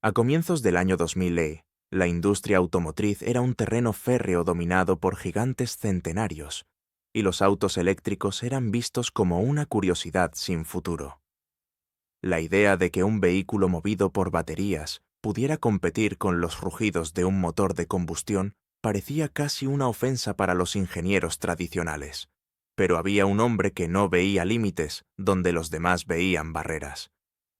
A comienzos del año 2000, la industria automotriz era un terreno férreo dominado por gigantes centenarios, y los autos eléctricos eran vistos como una curiosidad sin futuro. La idea de que un vehículo movido por baterías pudiera competir con los rugidos de un motor de combustión parecía casi una ofensa para los ingenieros tradicionales. Pero había un hombre que no veía límites donde los demás veían barreras.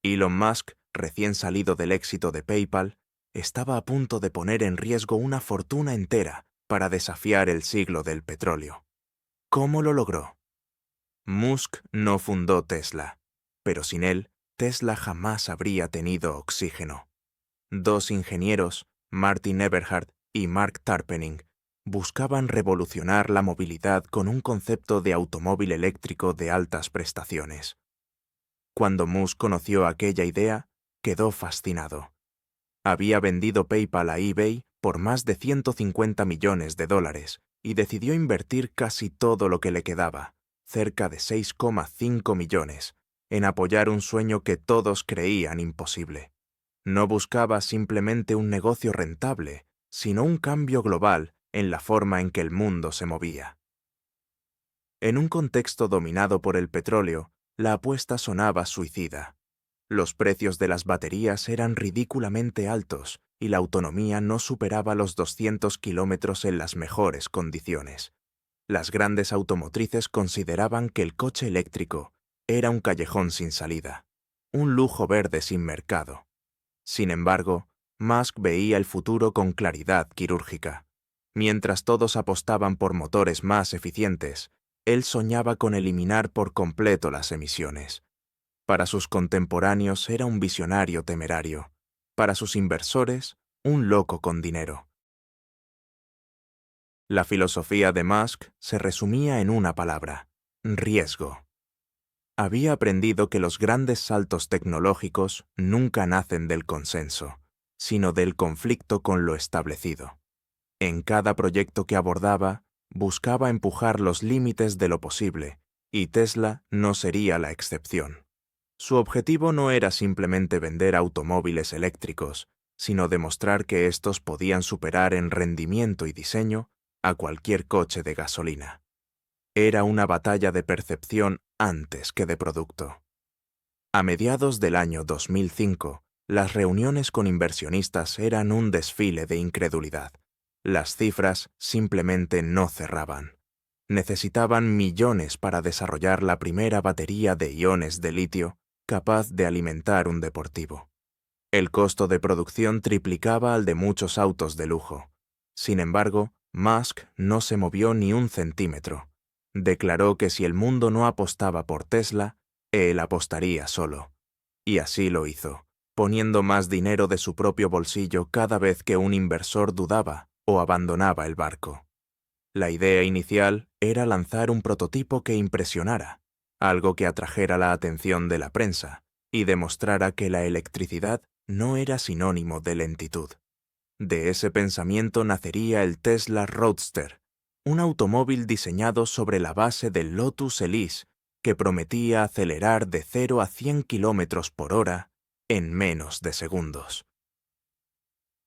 Elon Musk, recién salido del éxito de PayPal, estaba a punto de poner en riesgo una fortuna entera para desafiar el siglo del petróleo. ¿Cómo lo logró? Musk no fundó Tesla, pero sin él, Tesla jamás habría tenido oxígeno. Dos ingenieros, Martin Eberhard y Mark Tarpenning, buscaban revolucionar la movilidad con un concepto de automóvil eléctrico de altas prestaciones. Cuando Musk conoció aquella idea, quedó fascinado. Había vendido PayPal a eBay por más de $150 millones y decidió invertir casi todo lo que le quedaba, cerca de 6,5 millones, en apoyar un sueño que todos creían imposible. No buscaba simplemente un negocio rentable, sino un cambio global en la forma en que el mundo se movía. En un contexto dominado por el petróleo, la apuesta sonaba suicida. Los precios de las baterías eran ridículamente altos y la autonomía no superaba los 200 kilómetros en las mejores condiciones. Las grandes automotrices consideraban que el coche eléctrico era un callejón sin salida, un lujo verde sin mercado. Sin embargo, Musk veía el futuro con claridad quirúrgica. Mientras todos apostaban por motores más eficientes, él soñaba con eliminar por completo las emisiones. Para sus contemporáneos era un visionario temerario. Para sus inversores, un loco con dinero. La filosofía de Musk se resumía en una palabra: riesgo. Había aprendido que los grandes saltos tecnológicos nunca nacen del consenso, sino del conflicto con lo establecido. En cada proyecto que abordaba, buscaba empujar los límites de lo posible, y Tesla no sería la excepción. Su objetivo no era simplemente vender automóviles eléctricos, sino demostrar que estos podían superar en rendimiento y diseño a cualquier coche de gasolina. Era una batalla de percepción antes que de producto. A mediados del año 2005, las reuniones con inversionistas eran un desfile de incredulidad. Las cifras simplemente no cerraban. Necesitaban millones para desarrollar la primera batería de iones de litio capaz de alimentar un deportivo. El costo de producción triplicaba al de muchos autos de lujo. Sin embargo, Musk no se movió ni un centímetro. Declaró que si el mundo no apostaba por Tesla, él apostaría solo. Y así lo hizo, poniendo más dinero de su propio bolsillo cada vez que un inversor dudaba o abandonaba el barco. La idea inicial era lanzar un prototipo que impresionara, algo que atrajera la atención de la prensa y demostrara que la electricidad no era sinónimo de lentitud. De ese pensamiento nacería el Tesla Roadster, un automóvil diseñado sobre la base del Lotus Elise que prometía acelerar de 0 a 100 kilómetros por hora en menos de segundos.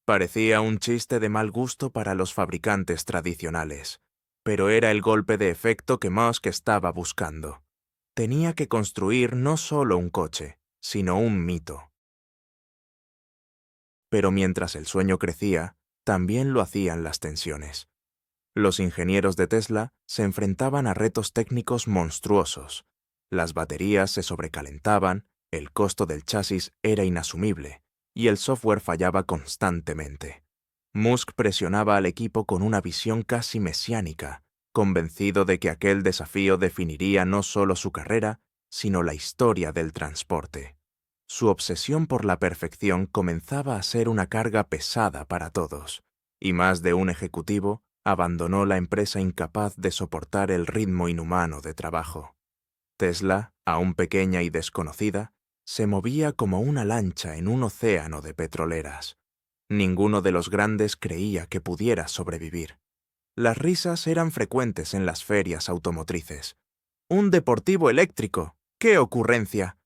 Parecía un chiste de mal gusto para los fabricantes tradicionales, pero era el golpe de efecto que Musk estaba buscando. Tenía que construir no solo un coche, sino un mito. Pero mientras el sueño crecía, también lo hacían las tensiones. Los ingenieros de Tesla se enfrentaban a retos técnicos monstruosos. Las baterías se sobrecalentaban, el costo del chasis era inasumible, y el software fallaba constantemente. Musk presionaba al equipo con una visión casi mesiánica, convencido de que aquel desafío definiría no solo su carrera, sino la historia del transporte. Su obsesión por la perfección comenzaba a ser una carga pesada para todos, y más de un ejecutivo abandonó la empresa incapaz de soportar el ritmo inhumano de trabajo. Tesla, aún pequeña y desconocida, se movía como una lancha en un océano de petroleras. Ninguno de los grandes creía que pudiera sobrevivir. Las risas eran frecuentes en las ferias automotrices. ¡Un deportivo eléctrico! ¡Qué ocurrencia!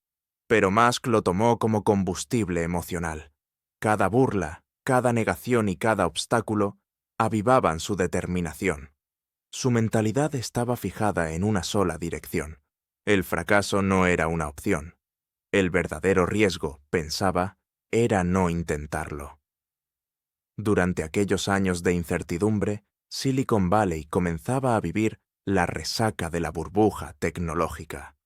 Pero Musk lo tomó como combustible emocional. Cada burla, cada negación y cada obstáculo avivaban su determinación. Su mentalidad estaba fijada en una sola dirección. El fracaso no era una opción. El verdadero riesgo, pensaba, era no intentarlo. Durante aquellos años de incertidumbre, Silicon Valley comenzaba a vivir la resaca de la burbuja tecnológica.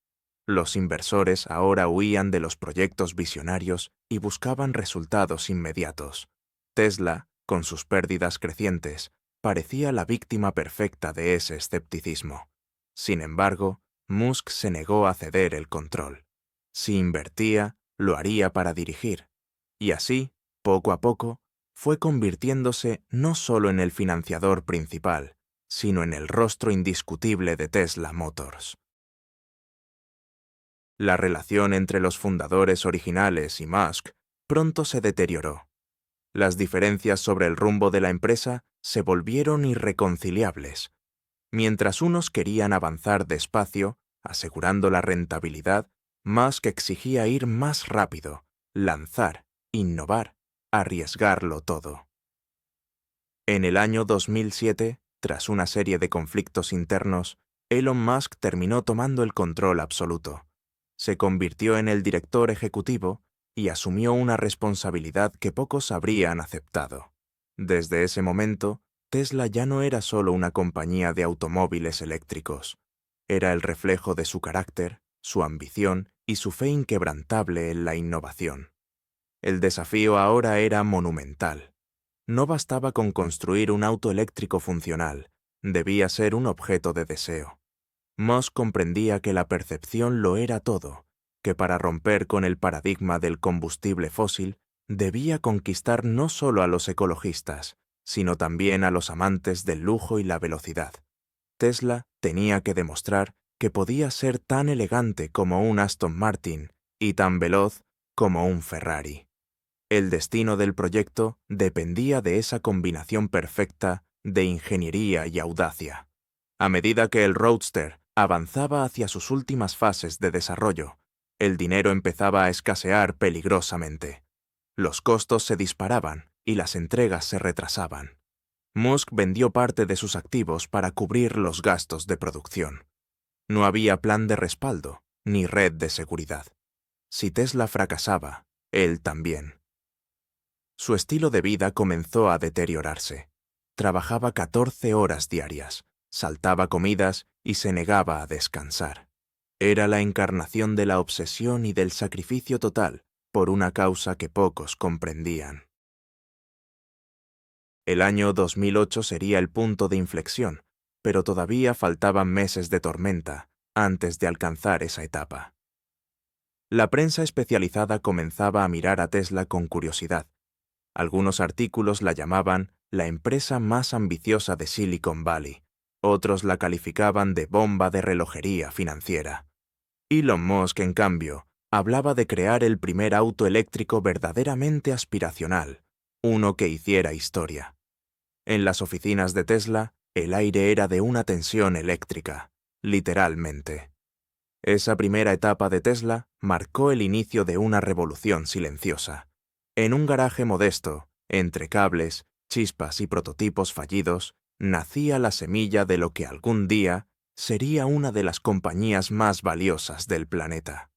Los inversores ahora huían de los proyectos visionarios y buscaban resultados inmediatos. Tesla, con sus pérdidas crecientes, parecía la víctima perfecta de ese escepticismo. Sin embargo, Musk se negó a ceder el control. Si invertía, lo haría para dirigir. Y así, poco a poco, fue convirtiéndose no solo en el financiador principal, sino en el rostro indiscutible de Tesla Motors. La relación entre los fundadores originales y Musk pronto se deterioró. Las diferencias sobre el rumbo de la empresa se volvieron irreconciliables. Mientras unos querían avanzar despacio, asegurando la rentabilidad, Musk exigía ir más rápido, lanzar, innovar, arriesgarlo todo. En el año 2007, tras una serie de conflictos internos, Elon Musk terminó tomando el control absoluto. Se convirtió en el director ejecutivo y asumió una responsabilidad que pocos habrían aceptado. Desde ese momento, Tesla ya no era solo una compañía de automóviles eléctricos. Era el reflejo de su carácter, su ambición y su fe inquebrantable en la innovación. El desafío ahora era monumental. No bastaba con construir un auto eléctrico funcional, debía ser un objeto de deseo. Musk comprendía que la percepción lo era todo, que para romper con el paradigma del combustible fósil, debía conquistar no solo a los ecologistas, sino también a los amantes del lujo y la velocidad. Tesla tenía que demostrar que podía ser tan elegante como un Aston Martin y tan veloz como un Ferrari. El destino del proyecto dependía de esa combinación perfecta de ingeniería y audacia. A medida que el Roadster avanzaba hacia sus últimas fases de desarrollo, el dinero empezaba a escasear peligrosamente. Los costos se disparaban y las entregas se retrasaban. Musk vendió parte de sus activos para cubrir los gastos de producción. No había plan de respaldo, ni red de seguridad. Si Tesla fracasaba, él también. Su estilo de vida comenzó a deteriorarse. Trabajaba 14 horas diarias, saltaba comidas y se negaba a descansar. Era la encarnación de la obsesión y del sacrificio total por una causa que pocos comprendían. El año 2008 sería el punto de inflexión, pero todavía faltaban meses de tormenta antes de alcanzar esa etapa. La prensa especializada comenzaba a mirar a Tesla con curiosidad. Algunos artículos la llamaban la empresa más ambiciosa de Silicon Valley, otros la calificaban de bomba de relojería financiera. Elon Musk, en cambio, hablaba de crear el primer auto eléctrico verdaderamente aspiracional, uno que hiciera historia. En las oficinas de Tesla, el aire era de una tensión eléctrica, literalmente. Esa primera etapa de Tesla marcó el inicio de una revolución silenciosa. En un garaje modesto, entre cables, chispas y prototipos fallidos, nacía la semilla de lo que algún día sería una de las compañías más valiosas del planeta.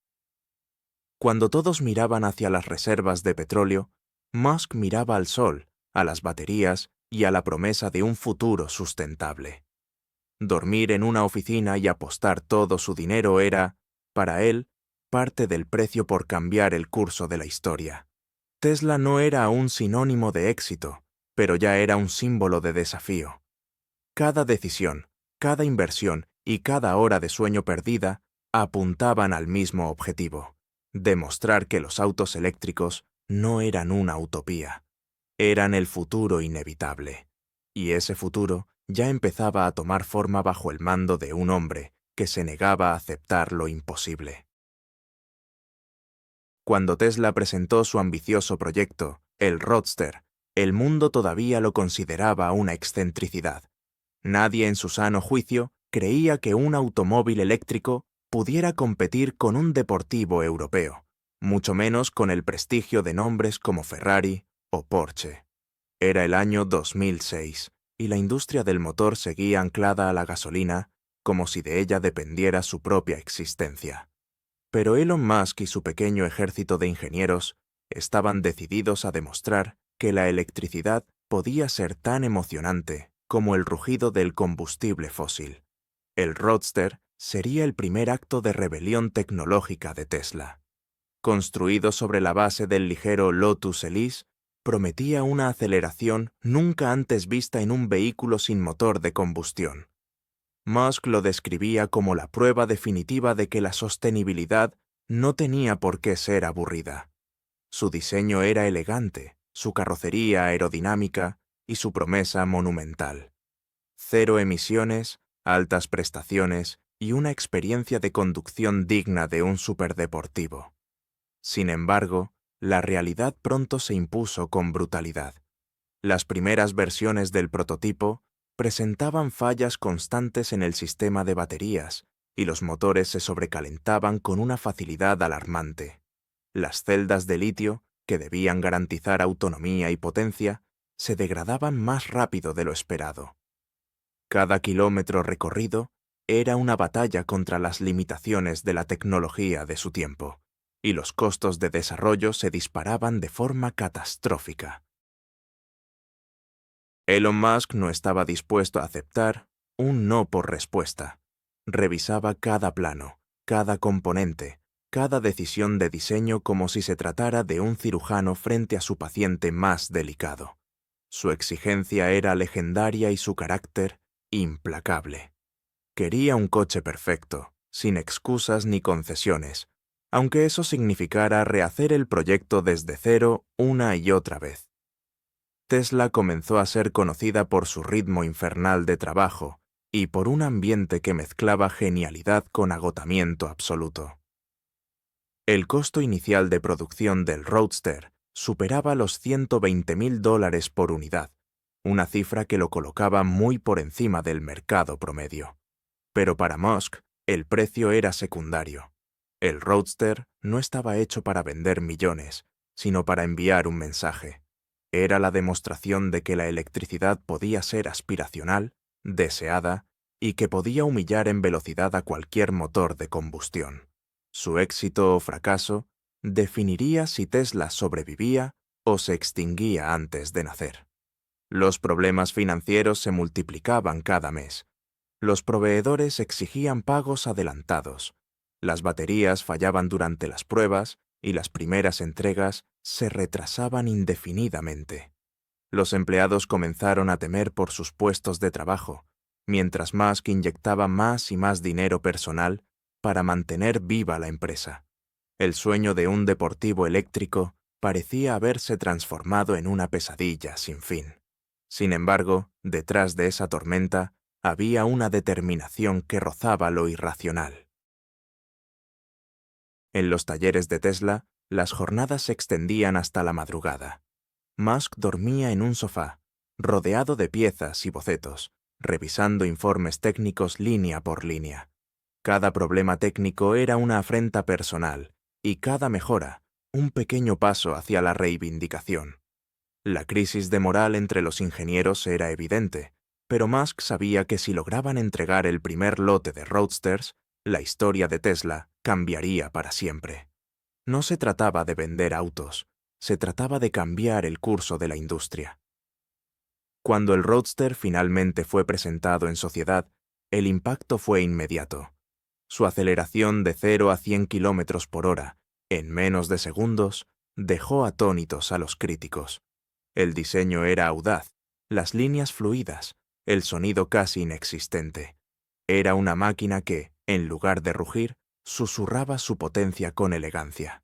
Cuando todos miraban hacia las reservas de petróleo, Musk miraba al sol, a las baterías y a la promesa de un futuro sustentable. Dormir en una oficina y apostar todo su dinero era, para él, parte del precio por cambiar el curso de la historia. Tesla no era aún sinónimo de éxito, pero ya era un símbolo de desafío. Cada decisión, cada inversión y cada hora de sueño perdida apuntaban al mismo objetivo: demostrar que los autos eléctricos no eran una utopía, eran el futuro inevitable. Y ese futuro ya empezaba a tomar forma bajo el mando de un hombre que se negaba a aceptar lo imposible. Cuando Tesla presentó su ambicioso proyecto, el Roadster, el mundo todavía lo consideraba una excentricidad. Nadie en su sano juicio creía que un automóvil eléctrico pudiera competir con un deportivo europeo, mucho menos con el prestigio de nombres como Ferrari o Porsche. Era el año 2006 y la industria del motor seguía anclada a la gasolina como si de ella dependiera su propia existencia. Pero Elon Musk y su pequeño ejército de ingenieros estaban decididos a demostrar que la electricidad podía ser tan emocionante como el rugido del combustible fósil. El Roadster sería el primer acto de rebelión tecnológica de Tesla. Construido sobre la base del ligero Lotus Elise, prometía una aceleración nunca antes vista en un vehículo sin motor de combustión. Musk lo describía como la prueba definitiva de que la sostenibilidad no tenía por qué ser aburrida. Su diseño era elegante, su carrocería aerodinámica y su promesa monumental. 0 emisiones, altas prestaciones y una experiencia de conducción digna de un superdeportivo. Sin embargo, la realidad pronto se impuso con brutalidad. Las primeras versiones del prototipo presentaban fallas constantes en el sistema de baterías y los motores se sobrecalentaban con una facilidad alarmante. Las celdas de litio, que debían garantizar autonomía y potencia, se degradaban más rápido de lo esperado. Cada kilómetro recorrido era una batalla contra las limitaciones de la tecnología de su tiempo, y los costos de desarrollo se disparaban de forma catastrófica. Elon Musk no estaba dispuesto a aceptar un no por respuesta. Revisaba cada plano, cada componente, cada decisión de diseño como si se tratara de un cirujano frente a su paciente más delicado. Su exigencia era legendaria y su carácter implacable. Quería un coche perfecto, sin excusas ni concesiones, aunque eso significara rehacer el proyecto desde cero una y otra vez. Tesla comenzó a ser conocida por su ritmo infernal de trabajo y por un ambiente que mezclaba genialidad con agotamiento absoluto. El costo inicial de producción del Roadster superaba los $120,000 por unidad, una cifra que lo colocaba muy por encima del mercado promedio. Pero para Musk, el precio era secundario. El Roadster no estaba hecho para vender millones, sino para enviar un mensaje. Era la demostración de que la electricidad podía ser aspiracional, deseada, y que podía humillar en velocidad a cualquier motor de combustión. Su éxito o fracaso definiría si Tesla sobrevivía o se extinguía antes de nacer. Los problemas financieros se multiplicaban cada mes. Los proveedores exigían pagos adelantados. Las baterías fallaban durante las pruebas y las primeras entregas se retrasaban indefinidamente. Los empleados comenzaron a temer por sus puestos de trabajo, mientras Musk inyectaba más y más dinero personal para mantener viva la empresa. El sueño de un deportivo eléctrico parecía haberse transformado en una pesadilla sin fin. Sin embargo, detrás de esa tormenta había una determinación que rozaba lo irracional. En los talleres de Tesla, las jornadas se extendían hasta la madrugada. Musk dormía en un sofá, rodeado de piezas y bocetos, revisando informes técnicos línea por línea. Cada problema técnico era una afrenta personal, y cada mejora, un pequeño paso hacia la reivindicación. La crisis de moral entre los ingenieros era evidente, pero Musk sabía que si lograban entregar el primer lote de Roadsters, la historia de Tesla cambiaría para siempre. No se trataba de vender autos, se trataba de cambiar el curso de la industria. Cuando el Roadster finalmente fue presentado en sociedad, el impacto fue inmediato. Su aceleración de 0 a 100 km por hora, en menos de segundos, dejó atónitos a los críticos. El diseño era audaz, las líneas fluidas, el sonido casi inexistente. Era una máquina que, en lugar de rugir, susurraba su potencia con elegancia.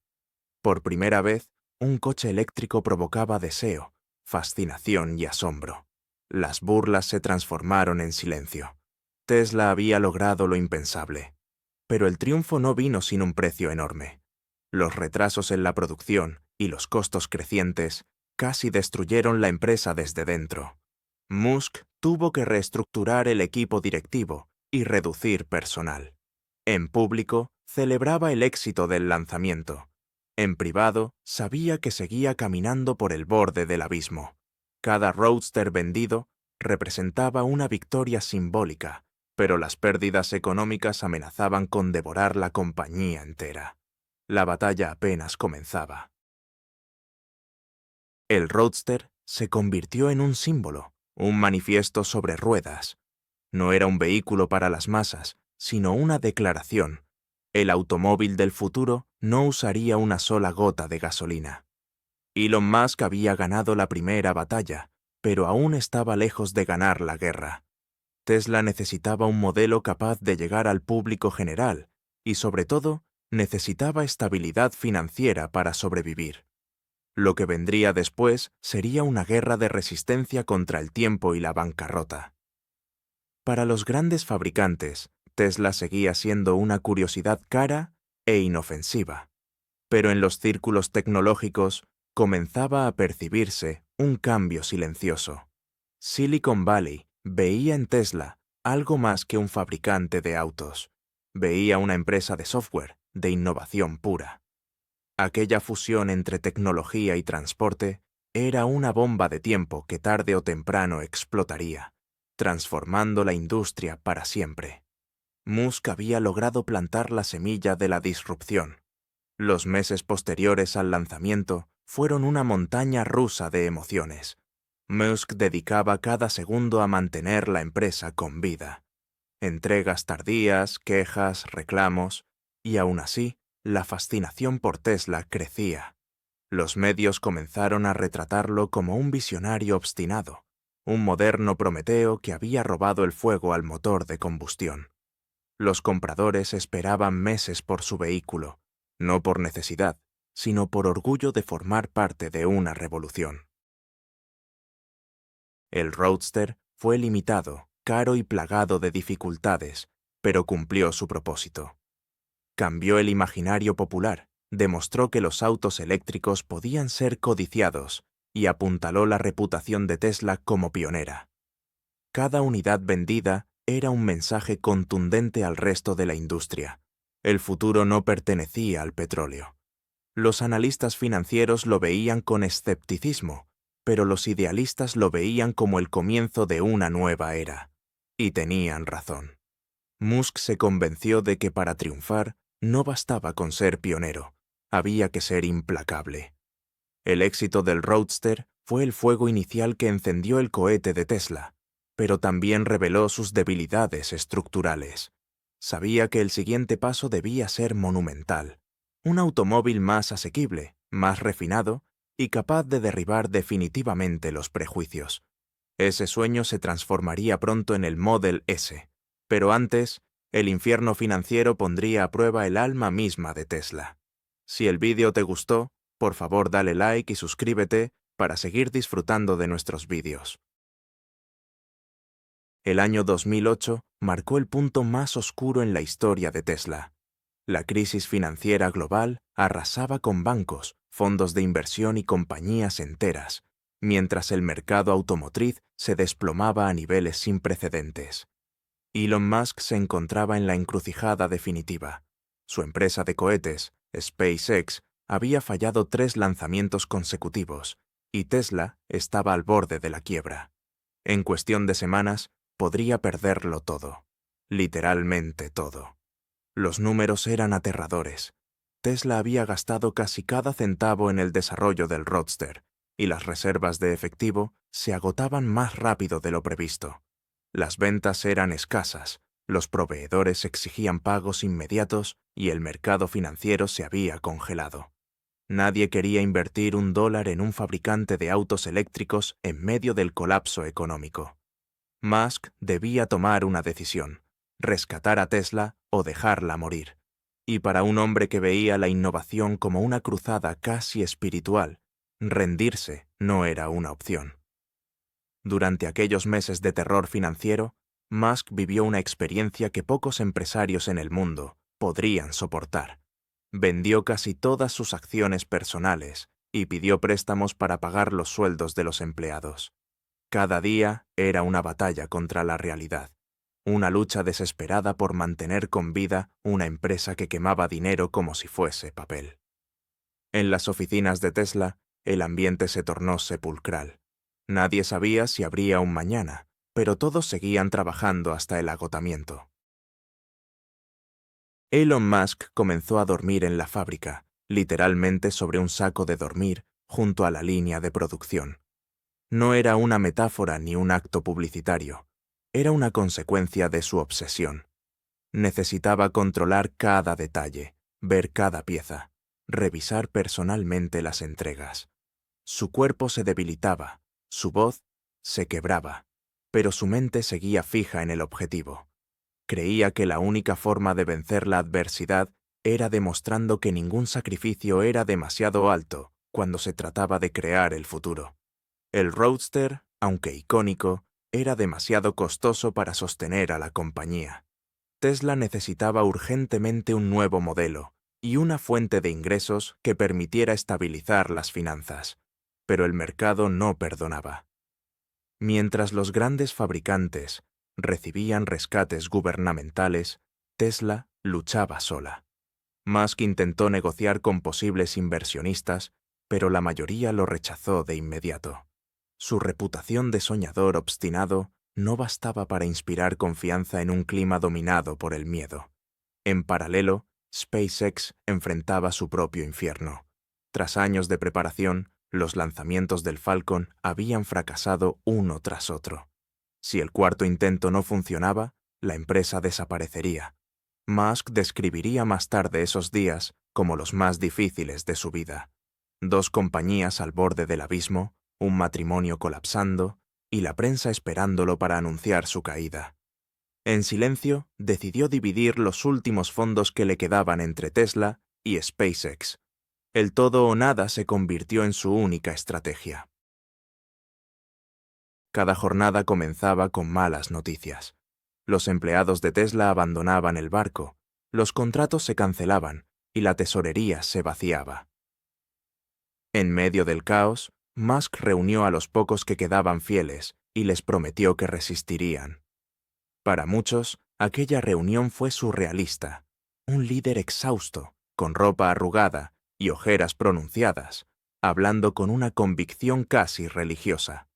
Por primera vez, un coche eléctrico provocaba deseo, fascinación y asombro. Las burlas se transformaron en silencio. Tesla había logrado lo impensable. Pero el triunfo no vino sin un precio enorme. Los retrasos en la producción y los costos crecientes casi destruyeron la empresa desde dentro. Musk tuvo que reestructurar el equipo directivo y reducir personal. En público, celebraba el éxito del lanzamiento, En privado, sabía que seguía caminando por el borde del abismo. Cada Roadster vendido representaba una victoria simbólica, pero las pérdidas económicas amenazaban con devorar la compañía entera. La batalla apenas comenzaba. El Roadster se convirtió en un símbolo, un manifiesto sobre ruedas. No era un vehículo para las masas, sino una declaración. El automóvil del futuro no usaría una sola gota de gasolina. Elon Musk había ganado la primera batalla, pero aún estaba lejos de ganar la guerra. Tesla necesitaba un modelo capaz de llegar al público general y, sobre todo, necesitaba estabilidad financiera para sobrevivir. Lo que vendría después sería una guerra de resistencia contra el tiempo y la bancarrota. Para los grandes fabricantes, Tesla seguía siendo una curiosidad cara e inofensiva. Pero en los círculos tecnológicos comenzaba a percibirse un cambio silencioso. Silicon Valley veía en Tesla algo más que un fabricante de autos. Veía una empresa de software, de innovación pura. Aquella fusión entre tecnología y transporte era una bomba de tiempo que tarde o temprano explotaría, transformando la industria para siempre. Musk había logrado plantar la semilla de la disrupción. Los meses posteriores al lanzamiento fueron una montaña rusa de emociones. Musk dedicaba cada segundo a mantener la empresa con vida. Entregas tardías, quejas, reclamos, y aún así, la fascinación por Tesla crecía. Los medios comenzaron a retratarlo como un visionario obstinado, un moderno Prometeo que había robado el fuego al motor de combustión. Los compradores esperaban meses por su vehículo, no por necesidad, sino por orgullo de formar parte de una revolución. El Roadster fue limitado, caro y plagado de dificultades, pero cumplió su propósito. Cambió el imaginario popular, demostró que los autos eléctricos podían ser codiciados y apuntaló la reputación de Tesla como pionera. Cada unidad vendida era un mensaje contundente al resto de la industria. El futuro no pertenecía al petróleo. Los analistas financieros lo veían con escepticismo, pero los idealistas lo veían como el comienzo de una nueva era. Y tenían razón. Musk se convenció de que para triunfar no bastaba con ser pionero, había que ser implacable. El éxito del Roadster fue el fuego inicial que encendió el cohete de Tesla, pero también reveló sus debilidades estructurales. Sabía que el siguiente paso debía ser monumental, un automóvil más asequible, más refinado y capaz de derribar definitivamente los prejuicios. Ese sueño se transformaría pronto en el Model S, pero antes, el infierno financiero pondría a prueba el alma misma de Tesla. Si el vídeo te gustó, por favor dale like y suscríbete para seguir disfrutando de nuestros vídeos. El año 2008 marcó el punto más oscuro en la historia de Tesla. La crisis financiera global arrasaba con bancos, fondos de inversión y compañías enteras, mientras el mercado automotriz se desplomaba a niveles sin precedentes. Elon Musk se encontraba en la encrucijada definitiva. Su empresa de cohetes, SpaceX, había fallado 3 lanzamientos consecutivos, y Tesla estaba al borde de la quiebra. En cuestión de semanas, podría perderlo todo. Literalmente todo. Los números eran aterradores. Tesla había gastado casi cada centavo en el desarrollo del Roadster, y las reservas de efectivo se agotaban más rápido de lo previsto. Las ventas eran escasas, los proveedores exigían pagos inmediatos y el mercado financiero se había congelado. Nadie quería invertir $1 en un fabricante de autos eléctricos en medio del colapso económico. Musk debía tomar una decisión: rescatar a Tesla o dejarla morir. Y para un hombre que veía la innovación como una cruzada casi espiritual, rendirse no era una opción. Durante aquellos meses de terror financiero, Musk vivió una experiencia que pocos empresarios en el mundo podrían soportar. Vendió casi todas sus acciones personales y pidió préstamos para pagar los sueldos de los empleados. Cada día era una batalla contra la realidad, una lucha desesperada por mantener con vida una empresa que quemaba dinero como si fuese papel. En las oficinas de Tesla, el ambiente se tornó sepulcral. Nadie sabía si habría un mañana, pero todos seguían trabajando hasta el agotamiento. Elon Musk comenzó a dormir en la fábrica, literalmente sobre un saco de dormir, junto a la línea de producción. No era una metáfora ni un acto publicitario, era una consecuencia de su obsesión. Necesitaba controlar cada detalle, ver cada pieza, revisar personalmente las entregas. Su cuerpo se debilitaba, su voz se quebraba, pero su mente seguía fija en el objetivo. Creía que la única forma de vencer la adversidad era demostrando que ningún sacrificio era demasiado alto cuando se trataba de crear el futuro. El Roadster, aunque icónico, era demasiado costoso para sostener a la compañía. Tesla necesitaba urgentemente un nuevo modelo y una fuente de ingresos que permitiera estabilizar las finanzas, pero el mercado no perdonaba. Mientras los grandes fabricantes recibían rescates gubernamentales, Tesla luchaba sola. Musk intentó negociar con posibles inversionistas, pero la mayoría lo rechazó de inmediato. Su reputación de soñador obstinado no bastaba para inspirar confianza en un clima dominado por el miedo. En paralelo, SpaceX enfrentaba su propio infierno. Tras años de preparación, los lanzamientos del Falcon habían fracasado uno tras otro. Si el cuarto intento no funcionaba, la empresa desaparecería. Musk describiría más tarde esos días como los más difíciles de su vida. 2 compañías al borde del abismo, un matrimonio colapsando y la prensa esperándolo para anunciar su caída. En silencio, decidió dividir los últimos fondos que le quedaban entre Tesla y SpaceX. El todo o nada se convirtió en su única estrategia. Cada jornada comenzaba con malas noticias. Los empleados de Tesla abandonaban el barco, los contratos se cancelaban y la tesorería se vaciaba. En medio del caos, Musk reunió a los pocos que quedaban fieles y les prometió que resistirían. Para muchos, aquella reunión fue surrealista. Un líder exhausto, con ropa arrugada y ojeras pronunciadas, hablando con una convicción casi religiosa.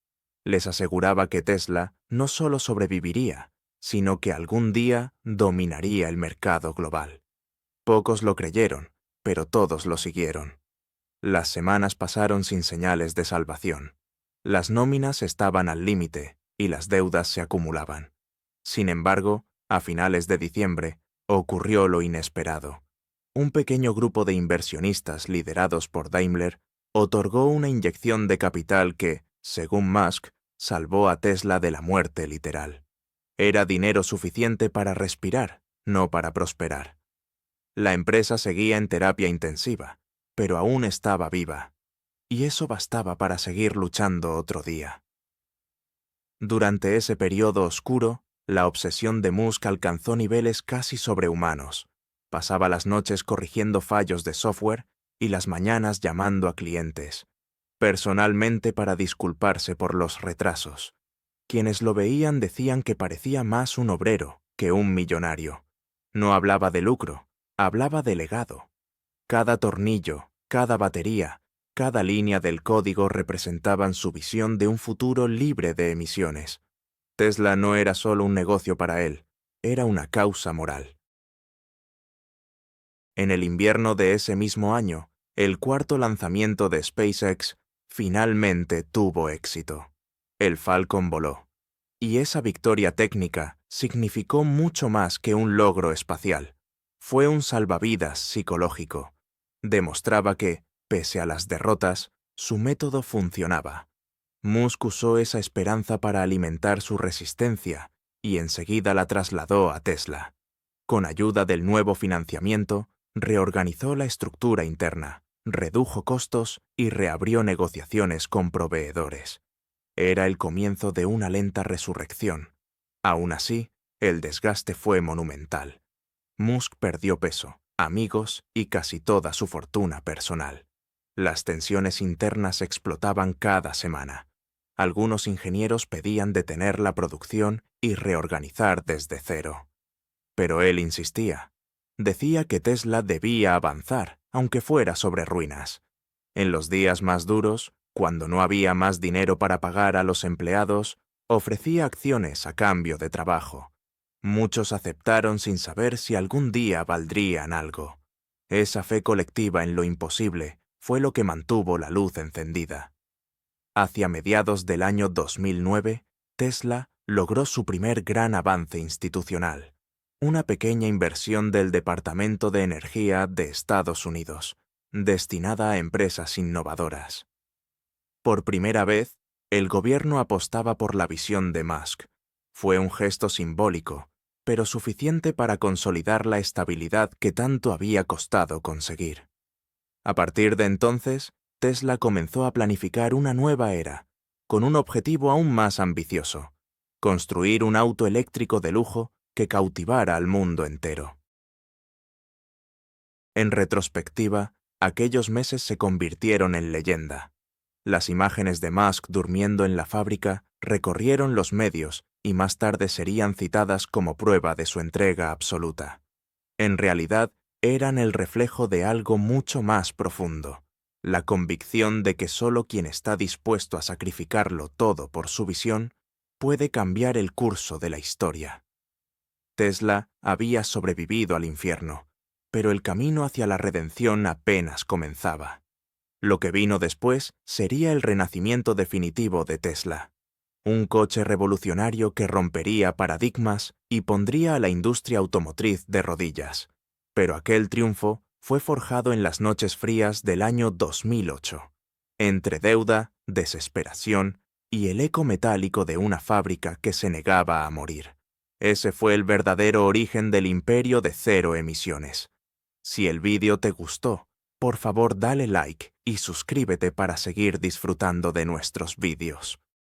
Les aseguraba que Tesla no solo sobreviviría, sino que algún día dominaría el mercado global. Pocos lo creyeron, pero todos lo siguieron. Las semanas pasaron sin señales de salvación. Las nóminas estaban al límite y las deudas se acumulaban. Sin embargo, a finales de diciembre, ocurrió lo inesperado. Un pequeño grupo de inversionistas liderados por Daimler otorgó una inyección de capital que, según Musk, salvó a Tesla de la muerte literal. Era dinero suficiente para respirar, no para prosperar. La empresa seguía en terapia intensiva, pero aún estaba viva, y eso bastaba para seguir luchando otro día. Durante ese periodo oscuro, la obsesión de Musk alcanzó niveles casi sobrehumanos. Pasaba las noches corrigiendo fallos de software y las mañanas llamando a clientes, personalmente para disculparse por los retrasos. Quienes lo veían decían que parecía más un obrero que un millonario. No hablaba de lucro, hablaba de legado. Cada tornillo, cada batería, cada línea del código representaban su visión de un futuro libre de emisiones. Tesla no era solo un negocio para él, era una causa moral. En el invierno de ese mismo año, el cuarto lanzamiento de SpaceX finalmente tuvo éxito. El Falcon voló. Y esa victoria técnica significó mucho más que un logro espacial. Fue un salvavidas psicológico. Demostraba que, pese a las derrotas, su método funcionaba. Musk usó esa esperanza para alimentar su resistencia y enseguida la trasladó a Tesla. Con ayuda del nuevo financiamiento, reorganizó la estructura interna, redujo costos y reabrió negociaciones con proveedores. Era el comienzo de una lenta resurrección. Aún así, el desgaste fue monumental. Musk perdió peso, amigos y casi toda su fortuna personal. Las tensiones internas explotaban cada semana. Algunos ingenieros pedían detener la producción y reorganizar desde cero. Pero él insistía. Decía que Tesla debía avanzar, aunque fuera sobre ruinas. En los días más duros, cuando no había más dinero para pagar a los empleados, ofrecía acciones a cambio de trabajo. Muchos aceptaron sin saber si algún día valdrían algo. Esa fe colectiva en lo imposible fue lo que mantuvo la luz encendida. Hacia mediados del año 2009, Tesla logró su primer gran avance institucional, una pequeña inversión del Departamento de Energía de Estados Unidos, destinada a empresas innovadoras. Por primera vez, el gobierno apostaba por la visión de Musk. Fue un gesto simbólico, pero suficiente para consolidar la estabilidad que tanto había costado conseguir. A partir de entonces, Tesla comenzó a planificar una nueva era, con un objetivo aún más ambicioso: construir un auto eléctrico de lujo que cautivara al mundo entero. En retrospectiva, aquellos meses se convirtieron en leyenda. Las imágenes de Musk durmiendo en la fábrica recorrieron los medios y más tarde serían citadas como prueba de su entrega absoluta. En realidad, eran el reflejo de algo mucho más profundo: la convicción de que solo quien está dispuesto a sacrificarlo todo por su visión puede cambiar el curso de la historia. Tesla había sobrevivido al infierno, pero el camino hacia la redención apenas comenzaba. Lo que vino después sería el renacimiento definitivo de Tesla, un coche revolucionario que rompería paradigmas y pondría a la industria automotriz de rodillas. Pero aquel triunfo fue forjado en las noches frías del año 2008, entre deuda, desesperación y el eco metálico de una fábrica que se negaba a morir. Ese fue el verdadero origen del imperio de cero emisiones. Si el vídeo te gustó, por favor dale like y suscríbete para seguir disfrutando de nuestros vídeos.